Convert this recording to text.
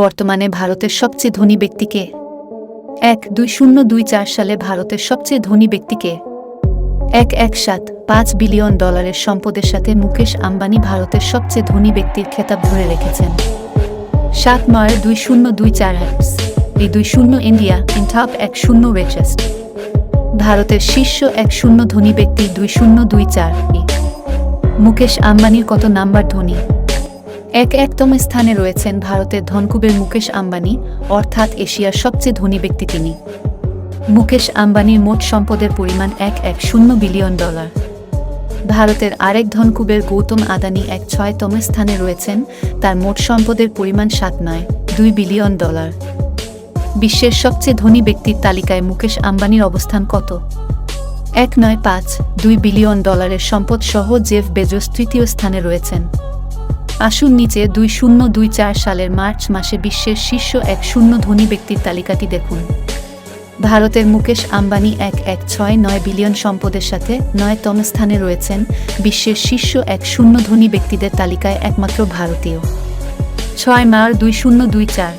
বর্তমানে ভারতের সবচেয়ে ধনী ব্যক্তিকে 2024 সালে ভারতের সবচেয়ে ধনী ব্যক্তিকে 1.5 বিলিয়ন ডলারের সম্পদের সাথে মুকেশ আম্বানি ভারতের সবচেয়ে ধনী ব্যক্তির খেতাব ধরে রেখেছেন। 7 মার্চ 2024 এই 20 ইন্ডিয়া ইন টপ 10 রিচেস্ট ভারতের শীর্ষ 10 ধনী ব্যক্তি 2024 মুকেশ আম্বানির কত নাম্বার ধনী? 1তম স্থানে রয়েছেন ভারতের ধনকুবের মুকেশ আম্বানি, অর্থাৎ এশিয়ার সবচেয়ে ধনী ব্যক্তি তিনি। মুকেশ আম্বানির মোট সম্পদের পরিমাণ 110 বিলিয়ন ডলার। ভারতের আরেক ধনকুবের গৌতম আদানি 6তম স্থানে রয়েছেন, তার মোট সম্পদের পরিমাণ 7.2 বিলিয়ন ডলার। বিশ্বের সবচেয়ে ধনী ব্যক্তির তালিকায় মুকেশ আম্বানির অবস্থান কত? 1.52 বিলিয়ন ডলারের সম্পদ সহ জেফ বেজোস 3য় স্থানে রয়েছেন। আসুন নিচে 2024 সালের মার্চ মাসে বিশ্বের শীর্ষ 10 ধনী ব্যক্তির তালিকাটি দেখুন। ভারতের মুকেশ আম্বানি 1.69 বিলিয়ন সম্পদের সাথে 9তম স্থানে রয়েছেন। বিশ্বের শীর্ষ 10 ধনী ব্যক্তিদের তালিকায় একমাত্র ভারতীয়। 6 মার্চ 2024